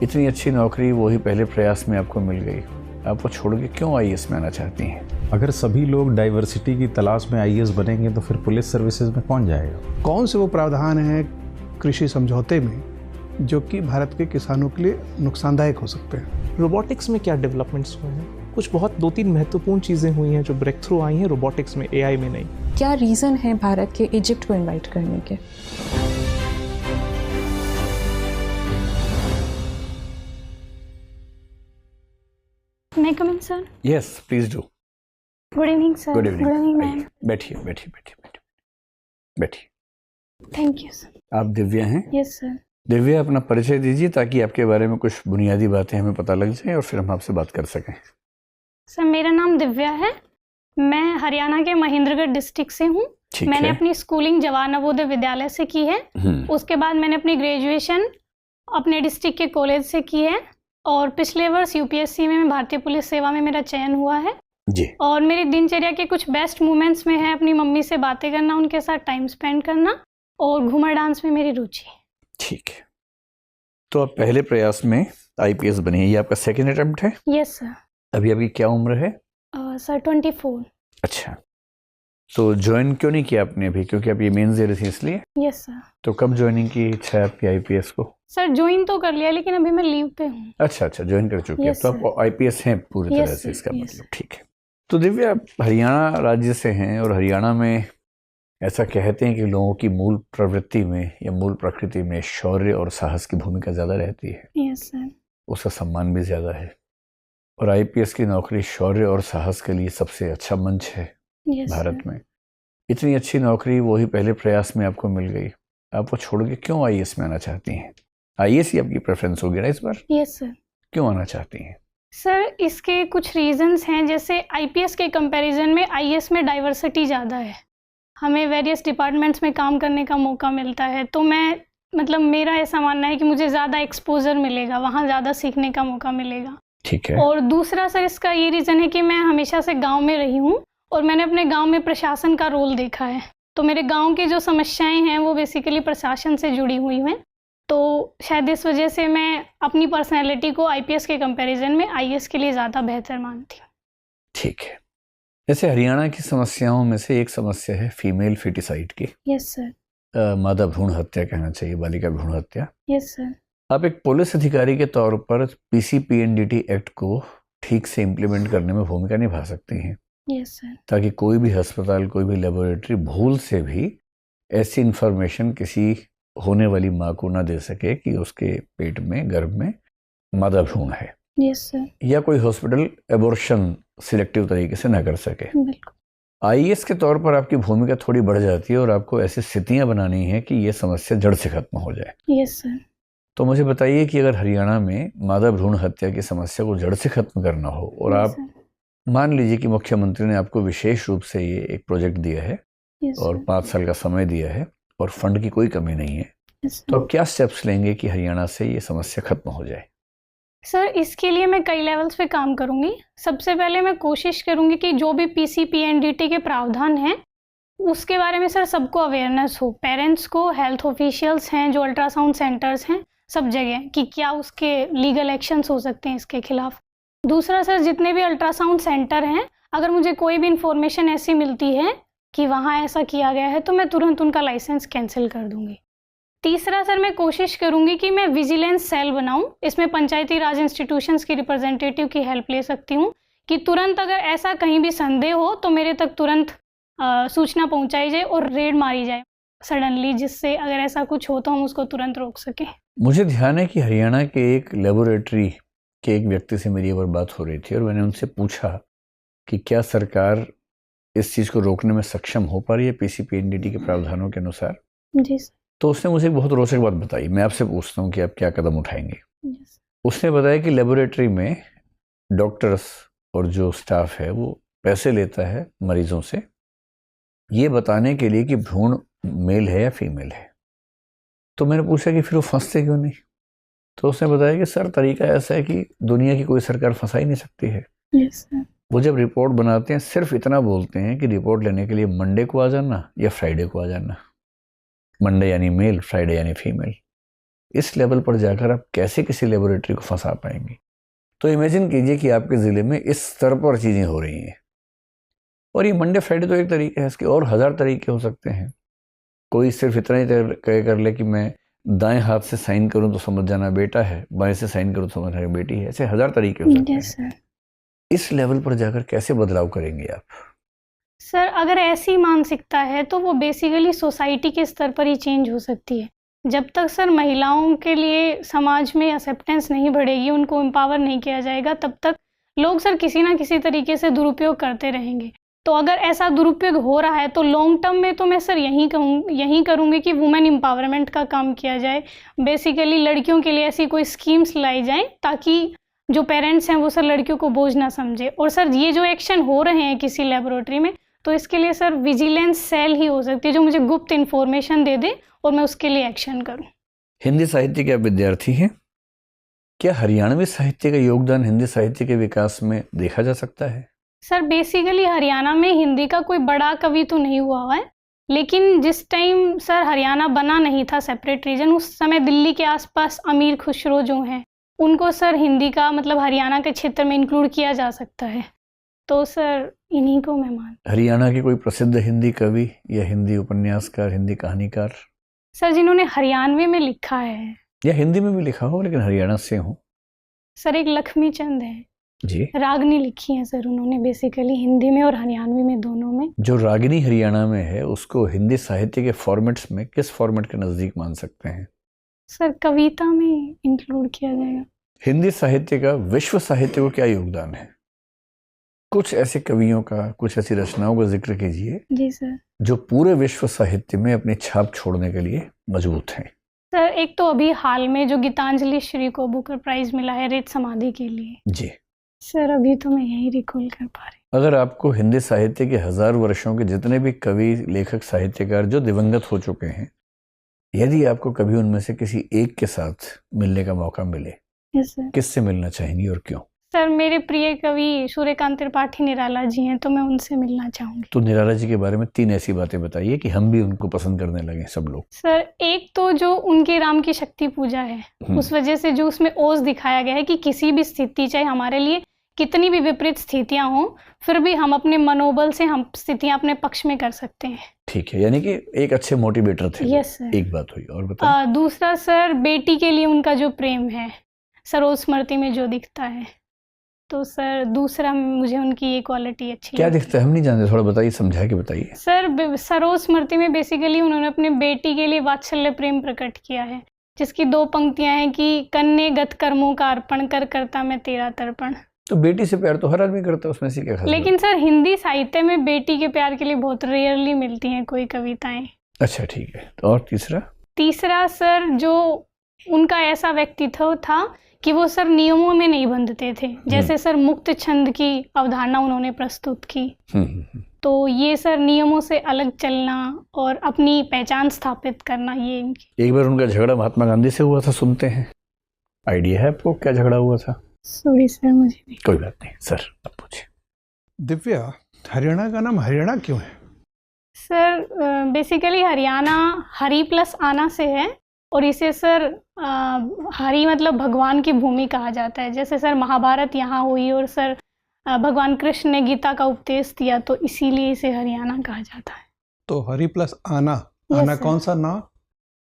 इतनी अच्छी नौकरी वही पहले प्रयास में आपको मिल गई, आप वो छोड़ के क्यों आईएएस में आना चाहती हैं? अगर सभी लोग डाइवर्सिटी की तलाश में आईएएस बनेंगे तो फिर पुलिस सर्विसेज में कौन जाएगा? कौन से वो प्रावधान है कृषि समझौते में जो कि भारत के किसानों के लिए नुकसानदायक हो सकते हैं? रोबोटिक्स में क्या डेवलपमेंट्स हुए हैं? कुछ बहुत 2-3 महत्वपूर्ण चीज़ें हुई हैं जो ब्रेक थ्रू आई हैं रोबोटिक्स में, एआई में नहीं। क्या रीज़न है भारत के इजिप्ट को इनवाइट करने के? May I come in, sir? Yes please do. Good evening, sir. Good evening. Good evening, ma'am. बैठिए बैठिए बैठिए बैठिए बैठिए। Thank you, sir. आप दिव्या हैं? Yes, sir. दिव्या, अपना परिचय दीजिए ताकि आपके बारे में कुछ बुनियादी बातें हमें पता लग जाएं और फिर हम आपसे बात कर सकें। सर, मेरा नाम दिव्या है। मैं हरियाणा के महेंद्रगढ़ डिस्ट्रिक्ट से हूँ। ठीक मैंने है। अपनी स्कूलिंग जवाहर नवोदय विद्यालय से की है। उसके बाद मैंने अपनी ग्रेजुएशन अपने डिस्ट्रिक्ट के कॉलेज से की है और पिछले वर्ष यूपीएससी में भारतीय पुलिस सेवा में मेरा चयन हुआ है। जी। और मेरी दिनचर्या के कुछ बेस्ट मोमेंट्स में है अपनी मम्मी से बातें करना, उनके साथ टाइम स्पेंड करना और घूमर डांस में मेरी रुचि है। ठीक है, तो आप पहले प्रयास में आईपीएस बनी है, ये आपका सेकेंड अटेम्प्ट है? Yes sir. अभी आपकी क्या उम्र है? सर 24। अच्छा, तो ज्वाइन क्यों नहीं किया आपने अभी? क्योंकि आप ये मेंस दे रही थी इसलिए? Yes sir. तो कब ज्वाइनिंग की इच्छा है आपकी आईपीएस को? सर ज्वाइन तो कर लिया लेकिन अभी मैं लीव पे हूँ। अच्छा, ज्वाइन कर चुकी है। Yes, तो आप आईपीएस हैं पूरी तरह Yes, से, sir. इसका Yes. मतलब ठीक है। तो दिव्या, आप हरियाणा राज्य से हैं और हरियाणा में ऐसा कहते हैं कि लोगों की मूल प्रवृत्ति में या मूल प्रकृति में शौर्य और साहस की भूमिका ज़्यादा रहती है, यस सर। उसका सम्मान भी ज़्यादा है। और आईपीएस की नौकरी शौर्य और साहस के लिए सबसे अच्छा मंच है यस भारत सर। में। इतनी अच्छी नौकरी वही पहले प्रयास में आपको मिल गई, आप वो छोड़ के क्यों आईएएस में आना चाहती हैं? आईएएस ही आपकी प्रेफरेंस होगी ना इस बार? Yes sir. क्यों आना चाहती हैं? सर इसके कुछ रीजंस हैं, जैसे आईपीएस के कंपैरिजन में आईएएस में डाइवर्सिटी ज़्यादा है, हमें वेरियस डिपार्टमेंट्स में काम करने का मौका मिलता है। तो मेरा ऐसा मानना है कि मुझे ज़्यादा एक्सपोजर मिलेगा, वहाँ ज़्यादा सीखने का मौका मिलेगा। ठीक है। और दूसरा सर इसका ये रीज़न है कि मैं हमेशा से गांव में रही हूँ और मैंने अपने गांव में प्रशासन का रोल देखा है। तो मेरे गांव की जो समस्याएं हैं वो बेसिकली प्रशासन से जुड़ी हुई हैं। तो शायद इस वजह से मैं अपनी पर्सनैलिटी को आईपीएस के कंपैरिजन में आईएएस के लिए ज़्यादा बेहतर मानती हूँ। ठीक है। जैसे हरियाणा की समस्याओं में से एक समस्या है फीमेल फिटिसाइड की। Yes sir. मादा भ्रूण हत्या कहना चाहिए, बालिका भ्रूण हत्या। Yes sir. आप एक पुलिस अधिकारी के तौर पर पीसीपीएनडीटी एक्ट को ठीक से इम्प्लीमेंट करने में भूमिका निभा सकती हैं, यस सर। ताकि कोई भी अस्पताल, कोई भी लेबोरेटरी भूल से भी ऐसी इंफॉर्मेशन किसी होने वाली माँ को ना दे सके कि उसके पेट में, गर्भ में मादा भ्रूण है। Yes sir. या कोई हॉस्पिटल एबॉर्शन सिलेक्टिव तरीके से ना कर सके। बिल्कुल। आईएएस के तौर पर आपकी भूमिका थोड़ी बढ़ जाती है और आपको ऐसी स्थितियां बनानी है कि ये समस्या जड़ से खत्म हो जाए। Yes sir. तो मुझे बताइए कि अगर हरियाणा में मादा भ्रूण हत्या की समस्या को जड़ से खत्म करना हो और Yes, आप sir. मान लीजिए कि मुख्यमंत्री ने आपको विशेष रूप से ये एक प्रोजेक्ट दिया है Yes, और sir. 5 साल का समय दिया है और फंड की कोई कमी नहीं है, Yes, तो sir. आप क्या स्टेप्स लेंगे कि हरियाणा से ये समस्या खत्म हो जाए? सर इसके लिए मैं कई लेवल्स पे काम करूंगी। सबसे पहले मैं कोशिश करूंगी कि जो भी पीसीपीएनडीटी के प्रावधान हैं उसके बारे में सर सबको अवेयरनेस हो, पेरेंट्स को, हेल्थ ऑफिशियल्स हैं, जो अल्ट्रासाउंड सेंटर्स हैं, सब जगह, कि क्या उसके लीगल एक्शंस हो सकते हैं इसके खिलाफ। दूसरा सर, जितने भी अल्ट्रासाउंड सेंटर हैं, अगर मुझे कोई भी इंफॉर्मेशन ऐसी मिलती है कि वहाँ ऐसा किया गया है तो मैं तुरंत उनका लाइसेंस कैंसिल कर दूंगी। तीसरा सर, मैं कोशिश करूंगी कि मैं विजिलेंस सेल बनाऊं, इसमें पंचायती राज इंस्टीट्यूशंस की रिप्रेजेंटेटिव की हेल्प ले सकती हूं कि तुरंत अगर ऐसा कहीं भी संदेह हो तो मेरे तक तुरंत सूचना पहुंचाई जाए और रेड मारी जाए सडनली, जिससे अगर ऐसा कुछ हो तो हम उसको तुरंत रोक सकें। मुझे ध्यान है कि हरियाणा के एक लेबोरेटरी के एक व्यक्ति से मेरी एक बार बात हो रही थी और मैंने उनसे पूछा कि क्या सरकार इस चीज़ को रोकने में सक्षम हो पा रही है पीसीपीएनडीटी के प्रावधानों के अनुसार। जी सर। तो उसने मुझे एक बहुत रोचक बात बताई। मैं आपसे पूछता हूँ कि आप क्या कदम उठाएंगे। यस। उसने बताया कि लेबोरेटरी में डॉक्टर्स और जो स्टाफ है वो पैसे लेता है मरीजों से ये बताने के लिए कि भ्रूण मेल है या फीमेल है। तो मैंने पूछा कि फिर वो फंसते क्यों नहीं? तो उसने बताया कि सर तरीका ऐसा है कि दुनिया की कोई सरकार फंसा ही नहीं सकती है। Yes sir. वो जब रिपोर्ट बनाते हैं सिर्फ इतना बोलते हैं कि रिपोर्ट लेने के लिए मंडे को आ जाना या फ्राइडे को आ जाना। मंडे यानी मेल, फ्राइडे यानी फीमेल। इस लेवल पर जाकर आप कैसे किसी लेबोरेटरी को फंसा पाएंगे? तो इमेजिन कीजिए कि आपके ज़िले में इस स्तर पर चीज़ें हो रही हैं, और ये मंडे फ्राइडे तो एक तरीका है, इसके और 1000 तरीके हो सकते हैं। कोई सिर्फ इतना ही कर ले कि मैं दाएं हाथ से साइन करूं तो समझ जाना बेटा है, बाएं से साइन करूं तो समझ जाना बेटी है। ऐसे 1000 तरीके हो सकते यस हैं। सर। इस लेवल पर जाकर कैसे बदलाव करेंगे आप? सर अगर ऐसी मानसिकता है तो वो बेसिकली सोसाइटी के स्तर पर ही चेंज हो सकती है। जब तक सर महिलाओं के लिए समाज में एक्सेप्टेंस नहीं बढ़ेगी, उनको एम्पावर नहीं किया जाएगा, तब तक लोग सर किसी ना किसी तरीके से दुरुपयोग करते रहेंगे। तो अगर ऐसा दुरुपयोग हो रहा है तो लॉन्ग टर्म में तो मैं सर यही करूँगी कि वुमेन एम्पावरमेंट का काम किया जाए। बेसिकली लड़कियों के लिए ऐसी कोई स्कीम्स लाई जाएं ताकि जो पेरेंट्स हैं वो सर लड़कियों को बोझ ना समझे। और सर ये जो एक्शन हो रहे हैं किसी लेबोरेटरी में, तो इसके लिए सर विजिलेंस सेल ही हो सकती है जो मुझे गुप्त इन्फॉर्मेशन दे दे और मैं उसके लिए एक्शन करूं। हिंदी साहित्य के आप विद्यार्थी हैं, क्या हरियाणवी साहित्य का योगदान हिंदी साहित्य के विकास में देखा जा सकता है? सर बेसिकली हरियाणा में हिंदी का कोई बड़ा कवि तो नहीं हुआ है, लेकिन जिस टाइम सर हरियाणा बना नहीं था सेपरेट रीजन, उस समय दिल्ली के आसपास अमीर खुसरो जो हैं उनको सर हिंदी का मतलब हरियाणा के क्षेत्र में इंक्लूड किया जा सकता है। तो सर इन्हीं को मैं मान। हरियाणा के कोई प्रसिद्ध हिंदी कवि या हिंदी उपन्यासकार, हिंदी कहानीकार? सर जिन्होंने हरियाणवी में लिखा है या हिंदी में भी लिखा हो लेकिन हरियाणा से हो? सर एक लक्ष्मी चंद है जी। रागनी लिखी है सर उन्होंने, बेसिकली हिंदी में और हरियाणवी में दोनों में। जो रागिनी हरियाणा में है उसको हिंदी साहित्य के फॉर्मेट्स में किस फॉर्मेट के नज़दीक मान सकते हैं? सर कविता में इंक्लूड किया जाएगा। हिंदी साहित्य का विश्व साहित्य को क्या योगदान है? कुछ ऐसे कवियों का, कुछ ऐसी रचनाओं का जिक्र कीजिए जी सर। जो पूरे विश्व साहित्य में अपनी छाप छोड़ने के लिए मजबूत हैं। सर एक तो अभी हाल में जो गीतांजलि श्री को बुकर प्राइज मिला है रेत समाधि के लिए। जी सर अभी तो मैं यही रिकॉल कर पा रही। अगर आपको हिंदी साहित्य के 1000 वर्षों के जितने भी कवि, लेखक, साहित्यकार जो दिवंगत हो चुके हैं, यदि आपको कभी उनमें से किसी एक के साथ मिलने का मौका मिले, यस सर। किससे मिलना चाहेंगी और क्यों? सर मेरे प्रिय कवि सूर्यकांत त्रिपाठी निराला जी हैं, तो मैं उनसे मिलना चाहूँगी। तो निराला जी के बारे में 3 ऐसी बातें बताइए कि हम भी उनको पसंद करने लगे सब लोग। सर एक तो जो उनके राम की शक्ति पूजा है, उस वजह से जो उसमें ओज दिखाया गया है कि किसी भी स्थिति, चाहे हमारे लिए कितनी भी विपरीत स्थितियां हों, फिर भी हम अपने मनोबल से हम स्थितियां अपने पक्ष में कर सकते हैं। ठीक है, यानी कि एक अच्छे मोटिवेटर थे। Yes sir. एक बात हुई, और बताइए। दूसरा सर बेटी के लिए उनका जो प्रेम है सरोज स्मृति में जो दिखता है, तो सर दूसरा मुझे उनकी ये क्वालिटी अच्छी क्या लगती दिखता है? हम नहीं जानते, थोड़ा बताइए, समझा के बताइए। सर सरोज स्मृति में बेसिकली उन्होंने अपने बेटी के लिए वात्सल्य प्रेम प्रकट किया है, जिसकी 2 पंक्तियां हैं कि कन्ने गत कर्मों का अर्पण कर करता मैं तेरा तर्पण। तो बेटी से प्यार तो हर आदमी करता है, उसमें से क्या खास लेकिन सर हिंदी साहित्य में बेटी के प्यार के लिए बहुत रेयरली मिलती हैं कोई कविताएं। बात? अच्छा ठीक है, तो और तीसरा सर जो उनका ऐसा व्यक्तित्व था कि वो सर नियमों में नहीं बंधते थे, जैसे सर मुक्त छंद की अवधारणा उन्होंने प्रस्तुत की। तो ये सर नियमों से अलग चलना और अपनी पहचान स्थापित करना, ये इनकी। एक बार उनका झगड़ा महात्मा गांधी से हुआ था, सुनते हैं। आइडिया है आपको क्या झगड़ा हुआ था? सॉरी सर, मुझे नहीं। कोई बात नहीं सर, अब पूछिए। दिव्या, हरियाणा का नाम हरियाणा क्यों है? Sir basically Haryana Hari plus आना से है, और इसे सर हरि मतलब भगवान की भूमि कहा जाता है। जैसे सर महाभारत यहाँ हुई और सर भगवान कृष्ण ने गीता का उपदेश दिया, तो इसीलिए इसे हरियाणा कहा जाता है। तो हरि प्लस आना, आना कौन सा ना?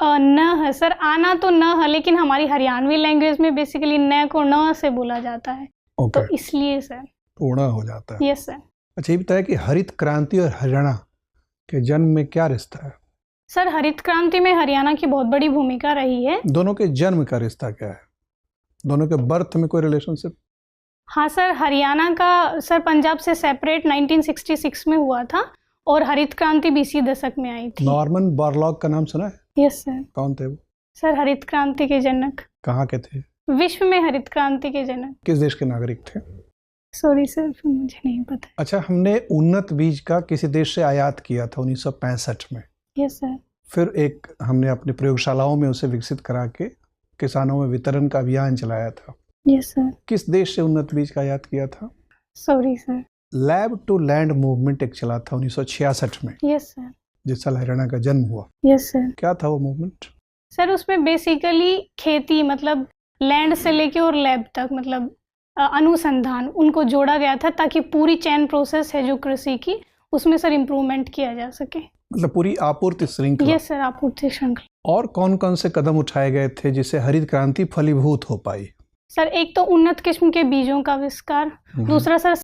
न है सर, आना तो न है, लेकिन हमारी हरियाणवी लैंग्वेज में बेसिकली न को न से बोला जाता है। तो इसलिए सर पूर्ण हो जाता है। Yes sir. अच्छा, ये बताया कि हरित क्रांति और हरियाणा के जन्म में क्या रिश्ता है? सर हरित क्रांति में हरियाणा की बहुत बड़ी भूमिका रही है। दोनों के जन्म का रिश्ता क्या है? दोनों के बर्थ में कोई रिलेशनशिप? हाँ सर, हरियाणा का सर पंजाब से सेपरेट 1966 में हुआ था, और हरित क्रांति 20 दशक में आई थी। नॉर्मन बोरलॉग का नाम सुना है? Yes sir. कौन थे वो? सर हरित क्रांति के जनक। कहाँ के थे? विश्व में हरित क्रांति के जनक। किस देश के नागरिक थे? सॉरी सर, मुझे नहीं पता। अच्छा, हमने उन्नत बीज का किसी देश से आयात किया था 1965 में। Yes sir. फिर एक हमने अपनी प्रयोगशालाओं में उसे विकसित करा के किसानों में वितरण का अभियान चलाया था। Yes sir. किस देश से उन्नत बीज का आयात किया था? Sorry sir. Lab to land movement एक चला था 1966 में। Yes sir. जिस साल हरियाणा का जन्म हुआ। Yes sir. क्या था वो मूवमेंट? सर उसमें बेसिकली खेती मतलब लैंड से लेके और लैब तक मतलब अनुसंधान उनको जोड़ा गया था ताकि पूरी चैन प्रोसेस है जो कृषि की उसमें सर इम्प्रूवमेंट किया जा सके। मतलब पूरी आपूर्ति श्रृंखला। यस सर, आपूर्ति श्रृंखला। और कौन कौन से कदम उठाए गए थे जिससे हरित क्रांति फलीभूत हो पाई? सर एक तो उन्नत किस्म के बीजों का आविष्कार, दूसरा सर